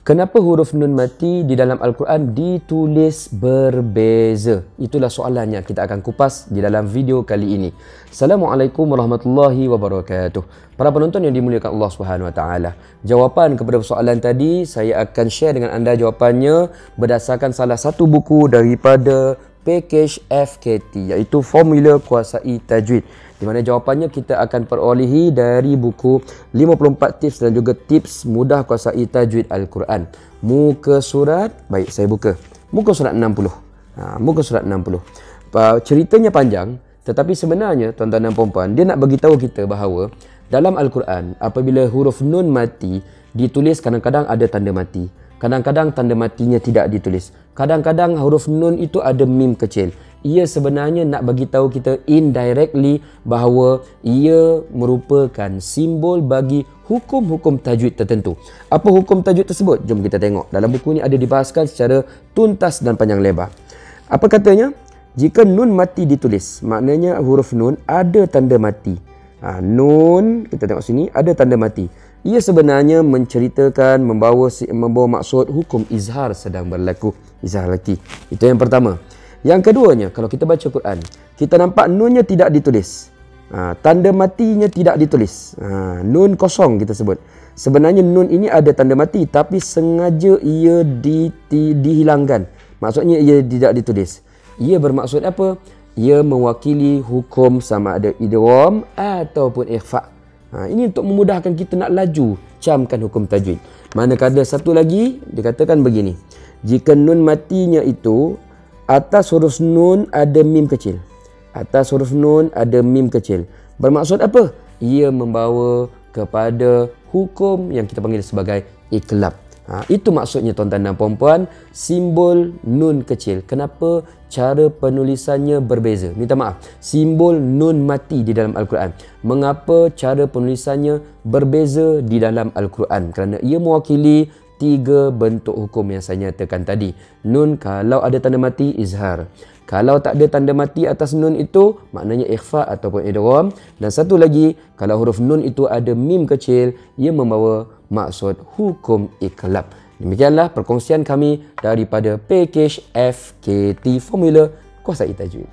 Kenapa huruf nun mati di dalam Al-Quran ditulis berbeza? Itulah soalan yang kita akan kupas di dalam video kali ini. Assalamualaikum warahmatullahi wabarakatuh. Para penonton yang dimuliakan Allah Subhanahu Wa Taala. Jawapan kepada soalan tadi saya akan share dengan anda jawapannya berdasarkan salah satu buku daripada package FKT, iaitu Formula Kuasai Tajwid, di mana jawapannya kita akan perolehi dari buku 54 tips dan juga tips mudah kuasai tajwid Al-Quran. Muka surat, baik saya buka. Muka surat 60. Muka surat 60. Ceritanya panjang, tetapi sebenarnya tuan-tuan dan puan-puan, dia nak bagi tahu kita bahawa dalam Al-Quran apabila huruf nun mati ditulis, kadang-kadang ada tanda mati. Kadang-kadang tanda matinya tidak ditulis. Kadang-kadang huruf nun itu ada mim kecil. Ia sebenarnya nak bagi tahu kita indirectly bahawa ia merupakan simbol bagi hukum-hukum tajwid tertentu. Apa hukum tajwid tersebut? Jom kita tengok. Dalam buku ini ada dibahaskan secara tuntas dan panjang lebar. Apa katanya? Jika nun mati ditulis, maknanya huruf nun ada tanda mati. Nun, kita tengok sini, ada tanda mati. Ia sebenarnya menceritakan, membawa maksud hukum izhar sedang berlaku. Izhar laki. Itu yang pertama. Yang keduanya, kalau kita baca Quran, kita nampak nunnya tidak ditulis. Tanda matinya tidak ditulis. Nun kosong kita sebut. Sebenarnya nun ini ada tanda mati, tapi sengaja ia dihilangkan. Maksudnya ia tidak ditulis. Ia bermaksud apa? Ia mewakili hukum sama ada idgham ataupun ikhfa. Ini untuk memudahkan kita nak laju camkan hukum tajwid. Manakala satu lagi dikatakan begini. Jika nun matinya itu atas huruf nun ada mim kecil. Atas huruf nun ada mim kecil. Bermaksud apa? Ia membawa kepada hukum yang kita panggil sebagai iklab. Itu maksudnya tuan-tuan dan puan-puan, simbol nun kecil. Kenapa cara penulisannya berbeza? Minta maaf, simbol nun mati di dalam Al-Quran. Mengapa cara penulisannya berbeza di dalam Al-Quran? Kerana ia mewakili tiga bentuk hukum yang saya nyatakan tadi. Nun kalau ada tanda mati, izhar. Kalau tak ada tanda mati atas nun itu, maknanya ikhfa ataupun idgham. Dan satu lagi, kalau huruf nun itu ada mim kecil, ia membawa maksud hukum iklab. Demikianlah perkongsian kami daripada package FKT Formula Kuasai Tajwid.